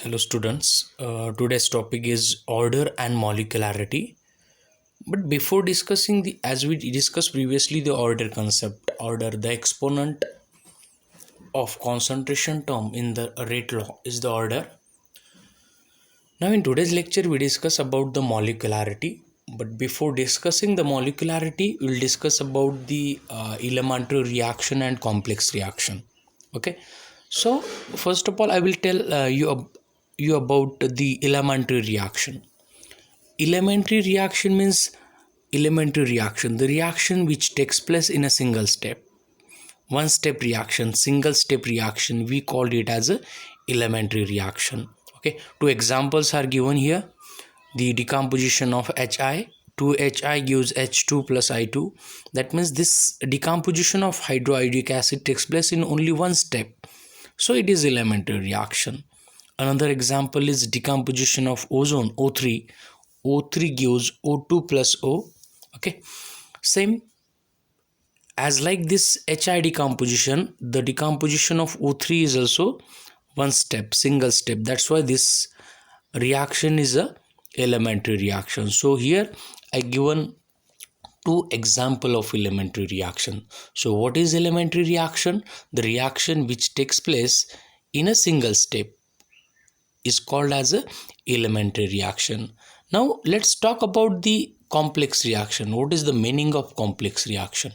Hello students, today's topic is order and molecularity. But before discussing as we discussed previously, the order concept, order, the exponent of concentration term in the rate law is the order. Now in today's lecture, we discuss about the molecularity. But before discussing the molecularity, we'll discuss about the elementary reaction and complex reaction. Okay. So first of all, I will tell you about the elementary reaction. Elementary reaction means elementary reaction, the reaction which takes place in a single step. One step reaction, single step reaction, we called it as a elementary reaction. Okay, two examples are given here. The decomposition of HI, 2HI gives H2 plus I2. That means this decomposition of hydroiodic acid takes place in only one step. So it is elementary reaction. Another example is decomposition of ozone, O3. O3 gives O2 plus O. Okay. Same as like this HI decomposition, the decomposition of O3 is also one step, single step. That's why this reaction is a elementary reaction. So here I given two example of elementary reaction. So what is elementary reaction? The reaction which takes place in a single step is called as a elementary reaction. Now let's talk about the complex reaction. What is the meaning of complex reaction?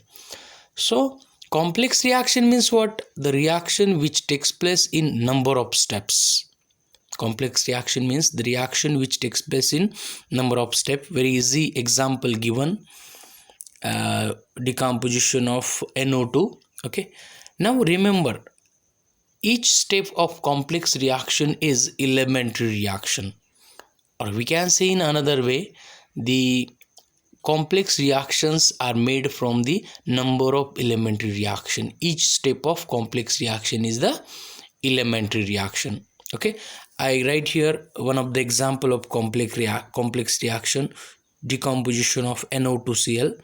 So complex reaction means what? The reaction which takes place in number of steps. Complex reaction means the reaction which takes place in number of steps. Very easy example given, decomposition of NO2. Okay. Now remember, each step of complex reaction is elementary reaction, or we can say in another way, the complex reactions are made from the number of elementary reaction. Each step of complex reaction is the elementary reaction. Okay, I write here one of the example of complex reaction, decomposition of NO2Cl.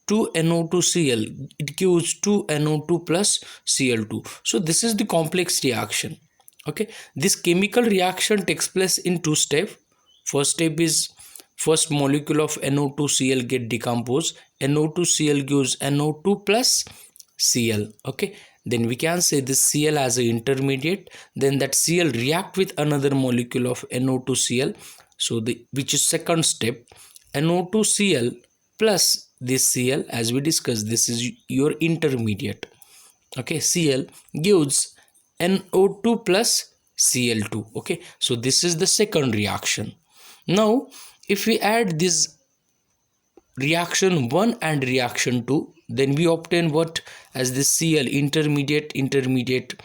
2NO2Cl, it gives 2NO2 plus Cl2. So this is the complex reaction. Okay, this chemical reaction takes place in two steps. First step is first molecule of NO2Cl get decomposed. NO2Cl gives NO2 plus Cl. Okay, then we can say this Cl as an intermediate. Then that Cl react with another molecule of NO2Cl. So the which is second step, NO2Cl plus this Cl, as we discussed, this is your intermediate. Okay, Cl gives NO2 plus Cl2. Okay, so this is the second reaction. Now if we add this reaction 1 and reaction 2, then we obtain what? As this Cl intermediate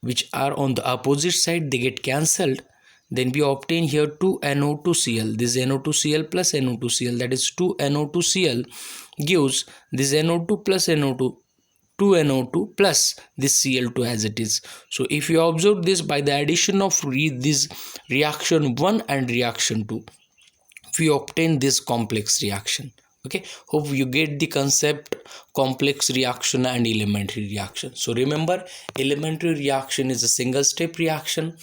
which are on the opposite side, they get cancelled. Then we obtain here 2NO2Cl. This NO2Cl plus NO2Cl, that is 2NO2Cl gives this NO2 plus NO2, 2NO2 plus this Cl2 as it is. So if you observe this, by the addition of this reaction 1 and reaction 2, we obtain this complex reaction. Okay, hope you get the concept, complex reaction and elementary reaction. So remember, elementary reaction is a single step reaction,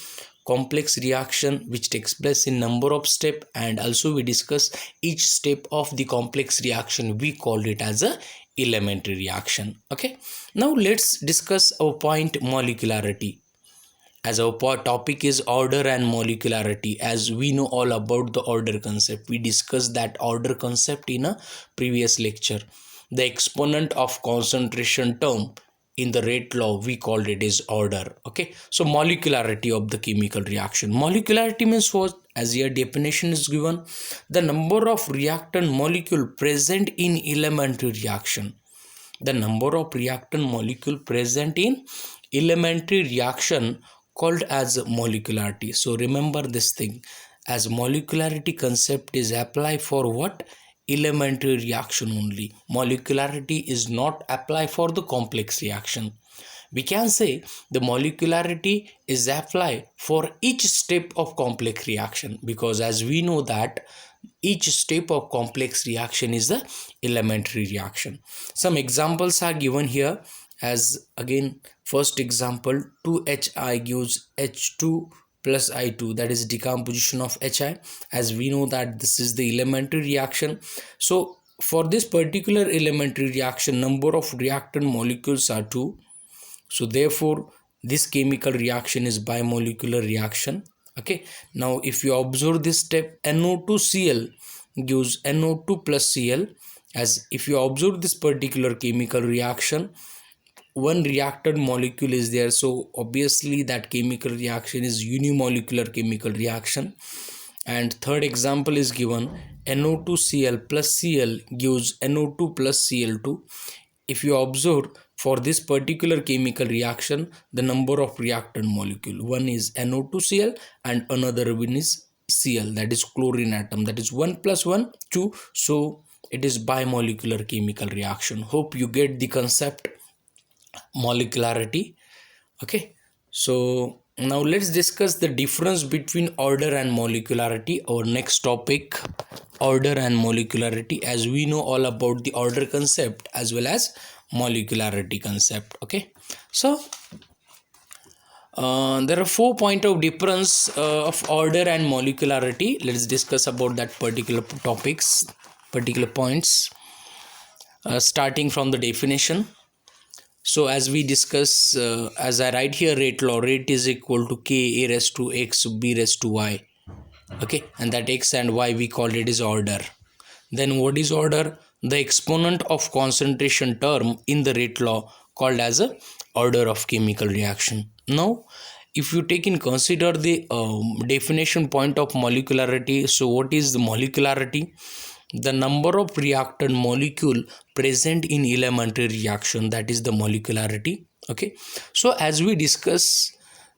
complex reaction which takes place in number of step, and also we discuss each step of the complex reaction, we called it as a elementary reaction. Okay, now let's discuss our point, molecularity. As our topic is order and molecularity, as we know all about the order concept, we discussed that order concept in a previous lecture. The exponent of concentration term in the rate law, we called it is order. Okay, so molecularity of the chemical reaction. Molecularity means what? As your definition is given, the number of reactant molecule present in elementary reaction. The number of reactant molecule present in elementary reaction called as molecularity. So remember this thing, as molecularity concept is applied for what? Elementary reaction only. Molecularity is not applied for the complex reaction. We can say the molecularity is applied for each step of complex reaction, because as we know that each step of complex reaction is the elementary reaction. Some examples are given here, as again first example, 2HI gives H2 plus I2, that is decomposition of HI, as we know that this is the elementary reaction. So for this particular elementary reaction, number of reactant molecules are 2. So therefore this chemical reaction is bimolecular reaction. Okay, now if you observe this step, NO2Cl gives NO2 plus Cl. As if you observe this particular chemical reaction, one reactant molecule is there, so obviously that chemical reaction is unimolecular chemical reaction. And third example is given, NO2Cl plus Cl gives NO2 plus Cl2. If you observe, for this particular chemical reaction, the number of reactant molecule, one is NO2Cl and another one is Cl, that is chlorine atom, that is 1 plus 1 2. So it is bimolecular chemical reaction. Hope you get the concept, molecularity. Okay, so now let's discuss the difference between order and molecularity. Our next topic, order and molecularity, as we know all about the order concept as well as molecularity concept. Okay, so there are 4 points of difference of order and molecularity. Let's discuss about that particular topics, particular points, starting from the definition. So as we discuss, as I write here, rate law, rate is equal to k a raised to x b raised to y. Okay, and that x and y we call it is order. Then what is order? The exponent of concentration term in the rate law called as a order of chemical reaction. Now if you take in consider the definition point of molecularity, so what is the molecularity? The number of reactant molecule present in elementary reaction, that is the molecularity. Okay, so as we discuss,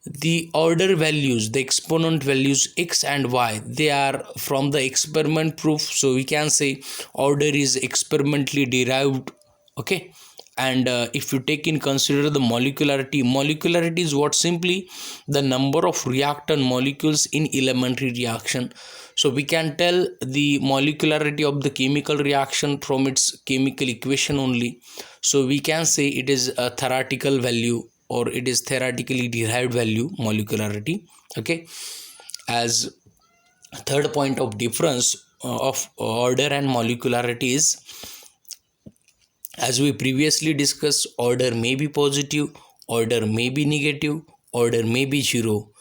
the order values, the exponent values x and y, they are from the experiment proof, so we can say order is experimentally derived. Okay, and if you take in consider the molecularity is what? Simply the number of reactant molecules in elementary reaction. So we can tell the molecularity of the chemical reaction from its chemical equation only. So we can say it is a theoretical value, or it is theoretically derived value, molecularity. Okay, as third point of difference of order and molecularity is, as we previously discussed, order may be positive, order may be negative, order may be zero,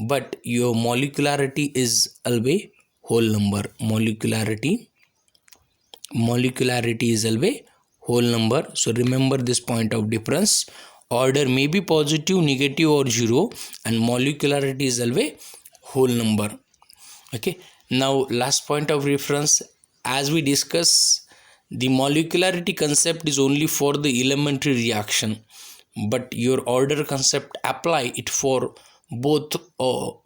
but your molecularity is always whole number. Molecularity is always whole number. So remember this point of difference. Order may be positive, negative or zero, and molecularity is always whole number. Okay, now last point of reference, as we discuss, the molecularity concept is only for the elementary reaction, but your order concept apply it for both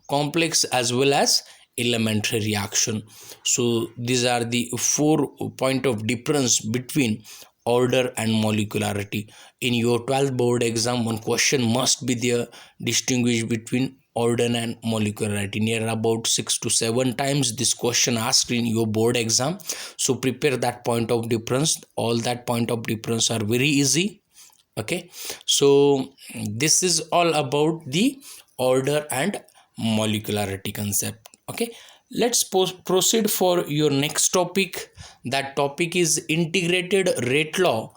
complex as well as elementary reaction. So these are the 4 point of difference between order and molecularity. In your 12th board exam, one question must be there, distinguish between order and molecularity. Near about 6 to 7 times this question asked in your board exam. So prepare that point of difference. All that point of difference are very easy. Okay, so this is all about the order and molecularity concept. Okay, let's proceed for your next topic. That topic is integrated rate law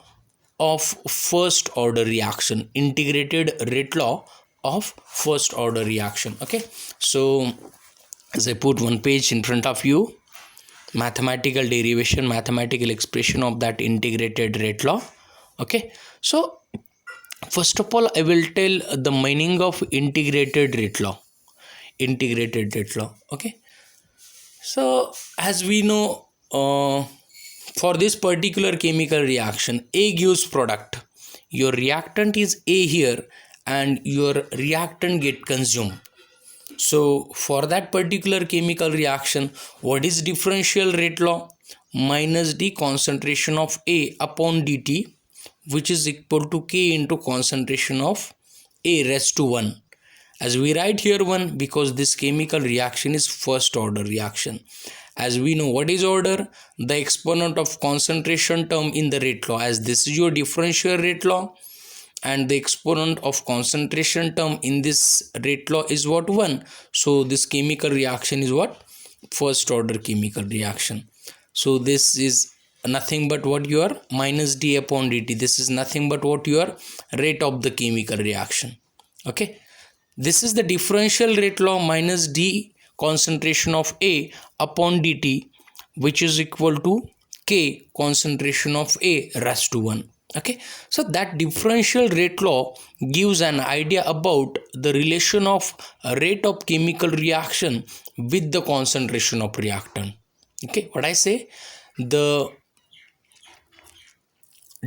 of first order reaction. Integrated rate law of first order reaction. Okay, so as I put one page in front of you, mathematical derivation, mathematical expression of that integrated rate law. Okay, so first of all, I will tell the meaning of integrated rate law. Integrated rate law. Okay, so as we know, for this particular chemical reaction, A gives product. Your reactant is A here, and your reactant get consumed. So for that particular chemical reaction, what is differential rate law? Minus the concentration of A upon dt, which is equal to K into concentration of A raised to 1. As we write here 1 because this chemical reaction is first order reaction. As we know, what is order? The exponent of concentration term in the rate law. As this is your differential rate law, and the exponent of concentration term in this rate law is what? 1. So this chemical reaction is what? First order chemical reaction. So this is nothing but what? Your minus d upon dt. This is nothing but what? Your rate of the chemical reaction. Okay, this is the differential rate law minus d concentration of A upon dt, which is equal to K concentration of A raised to 1. Okay, so that differential rate law gives an idea about the relation of rate of chemical reaction with the concentration of reactant. Okay, what I say, the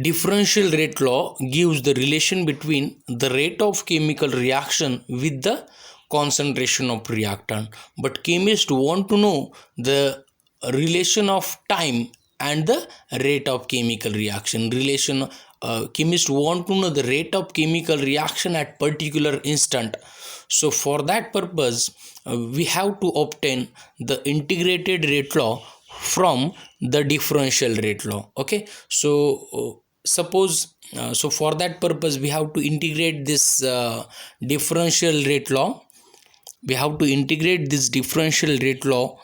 differential rate law gives the relation between the rate of chemical reaction with the concentration of reactant, but chemists want to know the relation of time and the rate of chemical reaction relation. Chemists want to know the rate of chemical reaction at particular instant. So for that purpose, we have to obtain the integrated rate law from the differential rate law. Okay, so so for that purpose we have to integrate this differential rate law. We have to integrate this differential rate law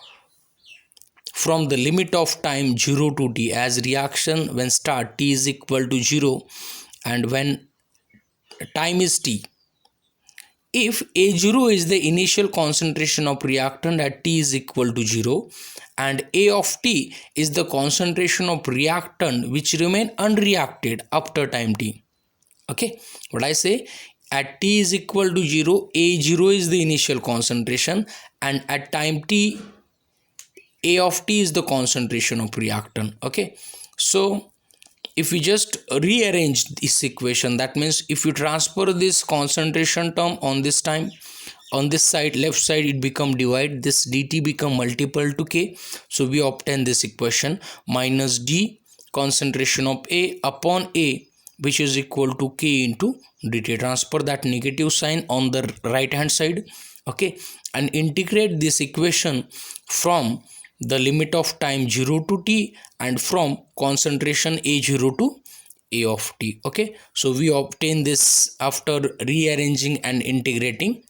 from the limit of time 0 to t, as reaction when start t is equal to 0 and when time is t. If A0 is the initial concentration of reactant at t is equal to 0 and A of t is the concentration of reactant which remain unreacted after time t. Okay, what I say, at t is equal to 0, A0 is the initial concentration and at time t, A of t is the concentration of reactant. Okay, so if we just rearrange this equation, that means if you transfer this concentration term on this time, on this side, left side, it become divide, this dt become multiple to k. So we obtain this equation minus d concentration of A upon A, which is equal to k into dt. Transfer that negative sign on the right hand side. Okay, and integrate this equation from the limit of time 0 to t and from concentration A0 to A of t. Okay, so we obtain this after rearranging and integrating.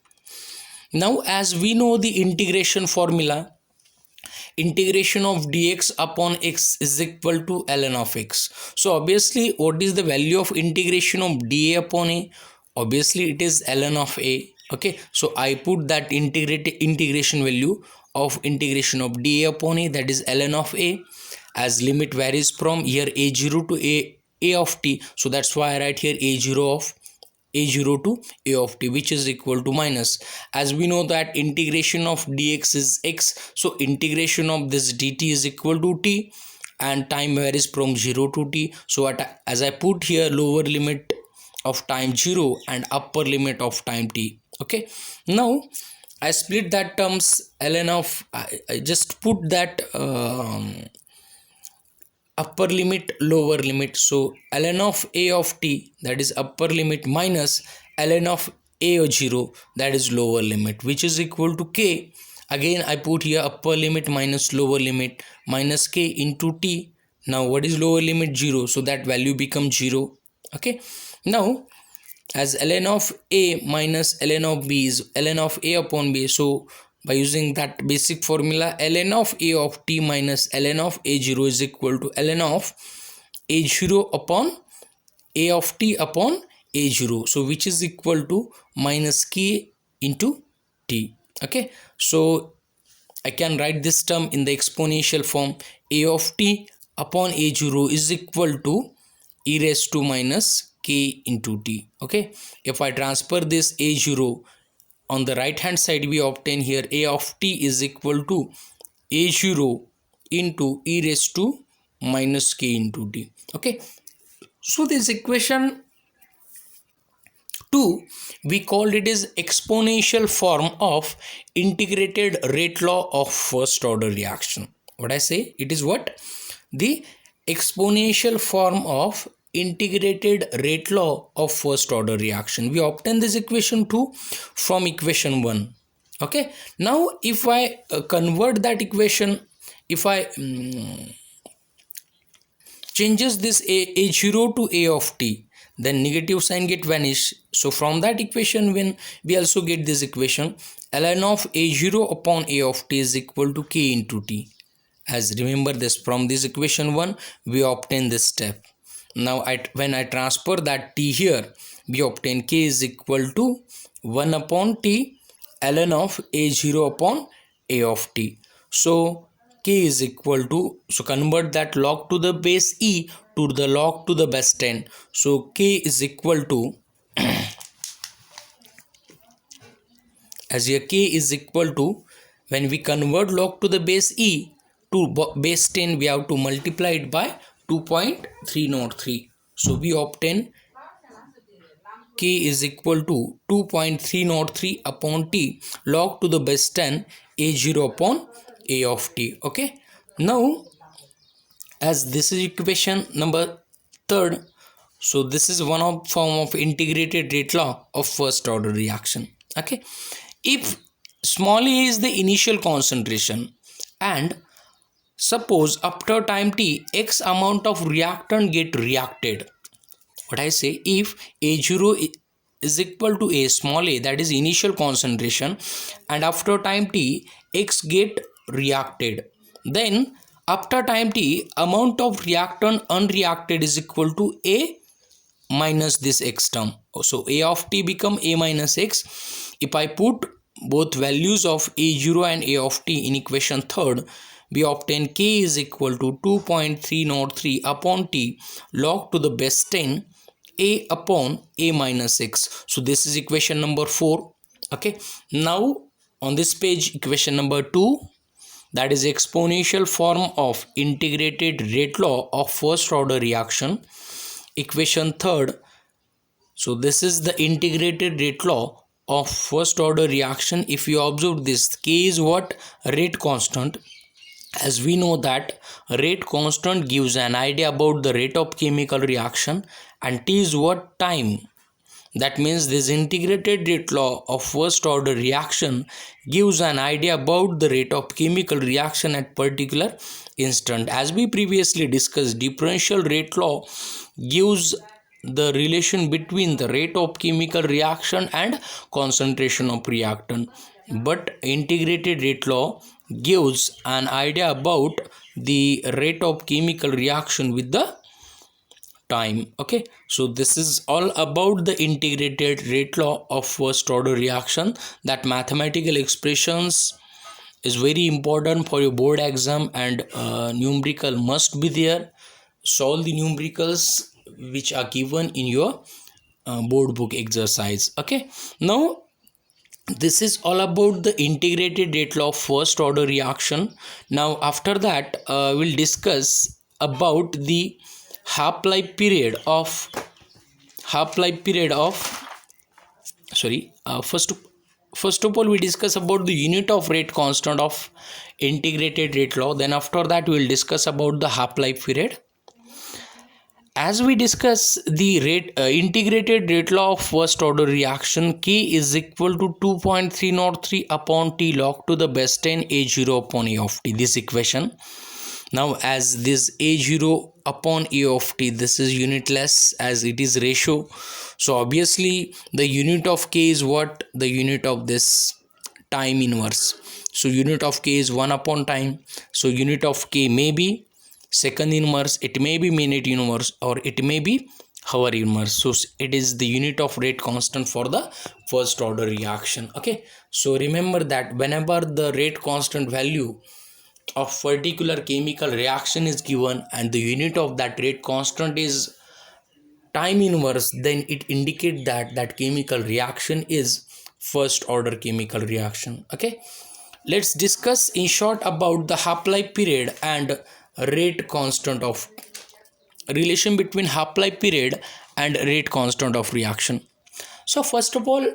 Now as we know the integration formula, integration of dx upon x is equal to ln of x. So obviously what is the value of integration of dA upon a? Obviously it is ln of a. Okay, so I put that integration value of integration of dA upon a, that is ln of a, as limit varies from here A0 to A of t. So that's why I write here A0 to A of t, which is equal to minus, as we know that integration of dx is x, so integration of this dt is equal to t and time varies from 0 to t. So as I put here lower limit of time 0 and upper limit of time t. Okay, now I split that terms ln of, I just put that upper limit lower limit. So ln of A of t, that is upper limit, minus ln of A0, that is lower limit, which is equal to k. Again I put here upper limit minus lower limit minus k into t. Now what is lower limit? 0, so that value becomes 0. Okay, now as ln of A minus ln of B is ln of A upon B, so by using that basic formula, ln of A of t minus ln of A0 is equal to ln of A0 upon A of t upon A0, so which is equal to minus k into t. Okay, so I can write this term in the exponential form. A of t upon A0 is equal to e raised to minus k into t. Okay, if I transfer this A0 on the right hand side, we obtain here A of t is equal to A0 into e raised to minus k into t. Okay, so this equation 2, we called it as exponential form of integrated rate law of first order reaction. What I say, it is what? The exponential form of integrated rate law of first order reaction. We obtain this equation 2 from equation 1. Okay, now if I convert that equation, if I changes this A0 to A of t, then negative sign get vanished. So from that equation, when we also get this equation, ln of a0 upon a of t is equal to k into t. As remember this, from this equation 1 we obtain this step. Now when I transfer that t here, we obtain k is equal to 1 upon t ln of a0 upon a of t. So k is equal to, so convert that log to the base e to the log to the base 10. So k is equal to, as here k is equal to, when we convert log to the base e to base 10, we have to multiply it by 2.303. So we obtain k is equal to 2.303 upon t log to the base 10 a0 upon a of t. Okay, now as this is equation number third, so this is one of form of integrated rate law of first order reaction. Okay, if small a is the initial concentration and suppose after time t x amount of reactant get reacted, what I say, if a0 is equal to a small a, that is initial concentration, and after time t x get reacted, then after time t amount of reactant unreacted is equal to a minus this x term. So a of t become a minus x. If I put both values of a0 and a of t in equation third, we obtain k is equal to 2.303 upon t log to the base 10 a upon a minus x. So this is equation number 4. Okay, now on this page equation number 2, that is exponential form of integrated rate law of first order reaction, equation third. So this is the integrated rate law of first order reaction. If you observe this, k is what? Rate constant. As we know that rate constant gives an idea about the rate of chemical reaction, and t is what? Time. That means this integrated rate law of first order reaction gives an idea about the rate of chemical reaction at particular instant. As we previously discussed, differential rate law gives the relation between the rate of chemical reaction and concentration of reactant, but integrated rate law gives an idea about the rate of chemical reaction with the time. Okay, so this is all about the integrated rate law of first order reaction. That mathematical expressions is very important for your board exam, and numerical must be there. Solve the numericals which are given in your board book exercise. Okay, now this is all about the integrated rate law of first order reaction. Now after that we'll discuss about the half-life period of first of all we discuss about the unit of rate constant of integrated rate law. Then after that we will discuss about the half-life period. As we discuss the integrated rate law of first order reaction, k is equal to 2.303 upon t log to the base 10 a0 upon a of t, this equation. Now as this a0 upon a of t, this is unitless as it is ratio, so obviously the unit of k is what? The unit of this time inverse. So unit of k is 1 upon time, so unit of k may be second inverse, it may be minute inverse, or it may be hour inverse. So it is the unit of rate constant for the first order reaction. Okay, so remember that whenever the rate constant value of particular chemical reaction is given and the unit of that rate constant is time inverse, then it indicates that that chemical reaction is first order chemical reaction. Okay, let's discuss in short about the half-life period and rate constant of relation between half-life period and rate constant of reaction. So first of all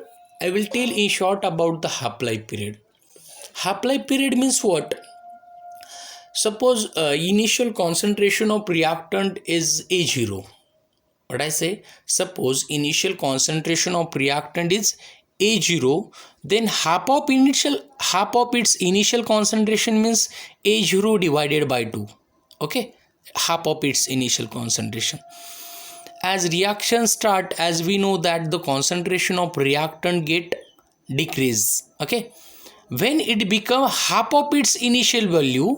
I will tell in short about the half-life period. Half-life period means what? Suppose initial concentration of reactant is A0. What I say? Suppose initial concentration of reactant is A0, then half of its initial concentration means A0 divided by 2. Okay, half of its initial concentration. as reaction start, as we know that the concentration of reactant get decrease. Okay, when it become half of its initial value,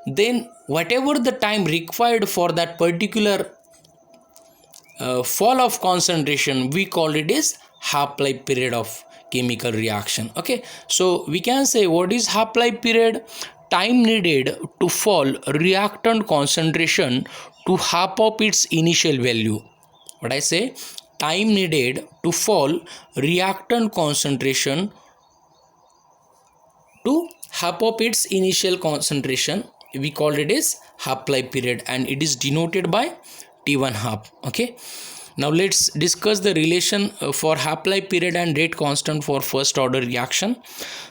then whatever the time required for that particular fall of concentration, we call it as half-life period of chemical reaction. Okay, so we can say what is half-life period? Time needed to fall reactant concentration to half of its initial value. What I say? Time needed to fall reactant concentration to half of its initial concentration, we call it as half-life period, and it is denoted by T1 half. Okay, now let's discuss the relation for half-life period and rate constant for first order reaction.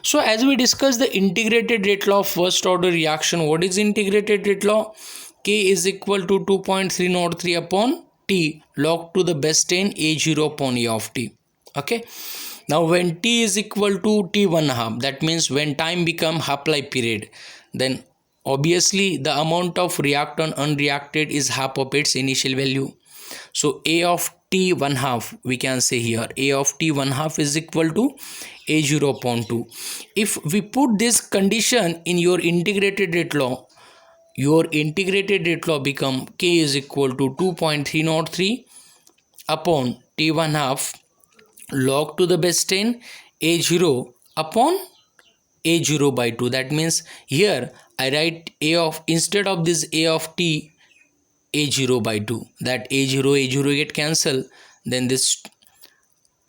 So as we discussed the integrated rate law of first order reaction, what is integrated rate law? K is equal to 2.303 upon T log to the base 10 A0 upon A of T. Okay, now when T is equal to T1 half, that means when time become half-life period, then obviously the amount of reactant unreacted is half of its initial value. So A of T 1 half, we can say here A of T 1 half is equal to A0 upon 2. If we put this condition in your integrated rate law, your integrated rate law become K is equal to 2.303 upon T1 half log to the base 10 A0 upon A0 by 2. That means here I write A of, instead of this A of T, A0 by 2, that A0 get cancel, then this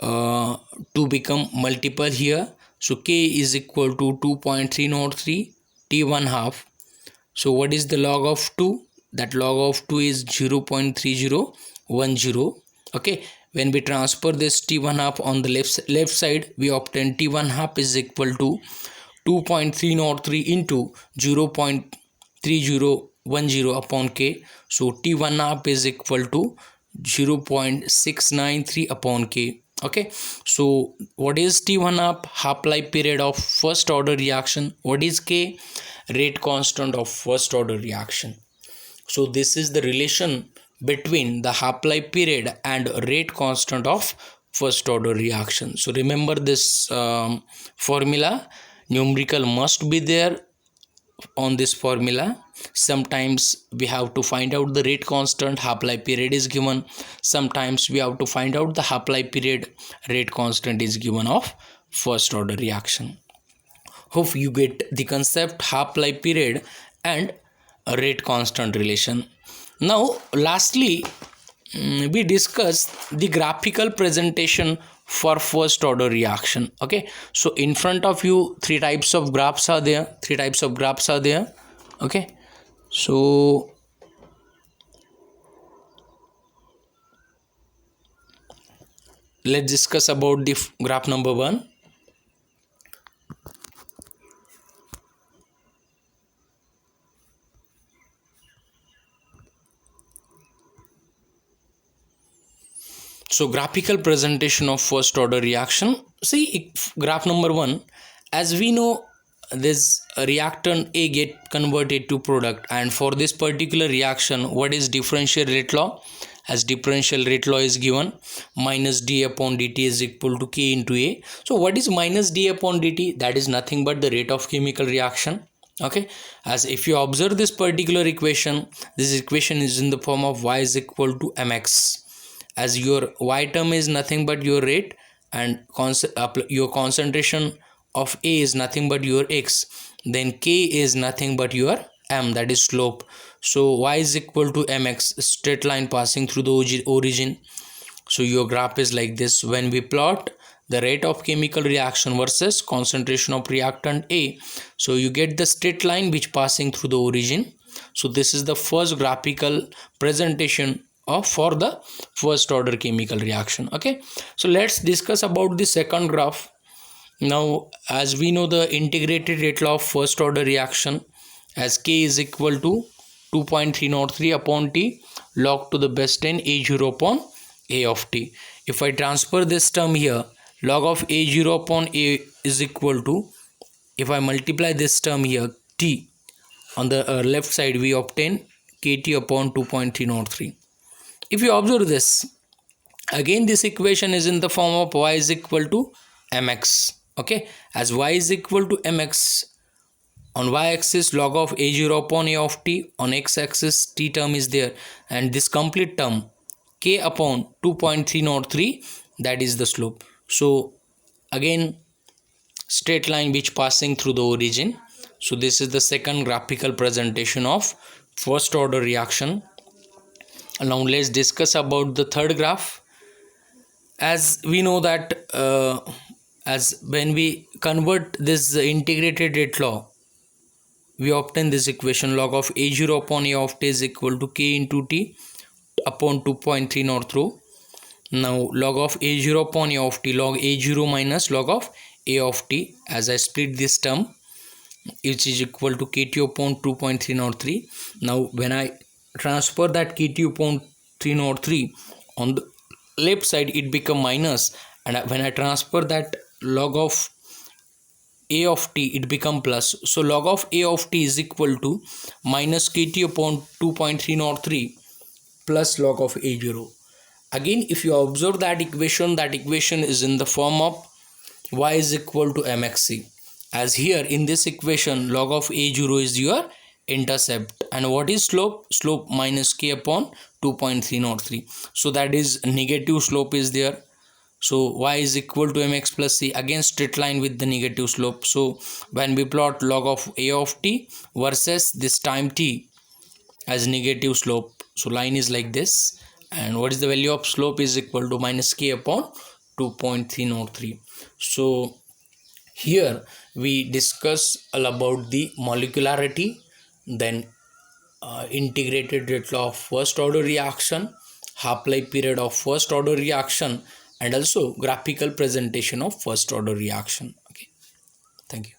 2 become multiple here. So K is equal to 2.303 T1 half. So what is the log of 2? That log of 2 is 0.3010. Okay, when we transfer this T1 half on the left side, we obtain T1 half is equal to 2.303 into 0.3010 upon K. So T1 half is equal to 0.693 upon K. Okay, so what is T1 half? Half-life period of first order reaction. What is K? Rate constant of first order reaction. So this is the relation between the half-life period and rate constant of first order reaction. So remember this formula, numerical must be there on this formula. Sometimes we have to find out the rate constant, half-life period is given. Sometimes we have to find out the half-life period, rate constant is given of first order reaction. Hope you get the concept half-life period and a rate constant relation. Now lastly, we discuss the graphical presentation for first order reaction. Okay, so in front of you three types of graphs are there. Okay, so let's discuss about the graph number 1. So graphical presentation of first order reaction. See graph number 1, as we know this reactant A get converted to product, and for this particular reaction what is differential rate law? As differential rate law is given, minus d upon dt is equal to K into A. So what is minus d upon dt? That is nothing but the rate of chemical reaction. Okay, as if you observe this particular equation, this equation is in the form of y is equal to mx, as your y term is nothing but your rate and your concentration of A is nothing but your x, then K is nothing but your m, that is slope. So y is equal to mx, straight line passing through the origin. So your graph is like this. When we plot the rate of chemical reaction versus concentration of reactant A, so you get the straight line which passing through the origin. So this is the first graphical presentation of for the first order chemical reaction. Okay, so let's discuss about the second graph. Now as we know the integrated rate law of first order reaction, as K is equal to 2.303 upon T log to the base 10 A0 upon A of T. If I transfer this term here, log of A0 upon A is equal to, if I multiply this term here, T on the left side, we obtain KT upon 2.303. if you observe this, again this equation is in the form of y is equal to mx. Okay, as y is equal to mx, on y-axis log of a0 upon a of t, on x-axis t term is there, and this complete term k upon 2.303, that is the slope. So again straight line which passing through the origin. So this is the second graphical presentation of first order reaction. Now let's discuss about the third graph. As we know that as when we convert this integrated rate law, we obtain this equation log of a0 upon a of t is equal to k into t upon 2.303. Now log of a0 upon a of t, log a0 minus log of a of t, as I split this term, which is equal to kt upon 2.303. Now when I transfer that kt upon 303 on the left side, it become minus, and when I transfer that log of a of t, it become plus. So log of a of t is equal to minus kt upon 2.303 plus log of a0. Again, if you observe that equation is in the form of y is equal to mxc, as here in this equation log of a0 is your intercept, and what is slope minus k upon 2.303. So that is negative slope is there. So y is equal to mx plus c, again straight line with the negative slope. So when we plot log of a of t versus this time t as negative slope, so line is like this, and what is the value of slope is equal to minus k upon 2.303. So here we discuss all about the molecularity, then integrated rate law of first order reaction, half-life period of first order reaction, and also graphical presentation of first order reaction. Okay, thank you.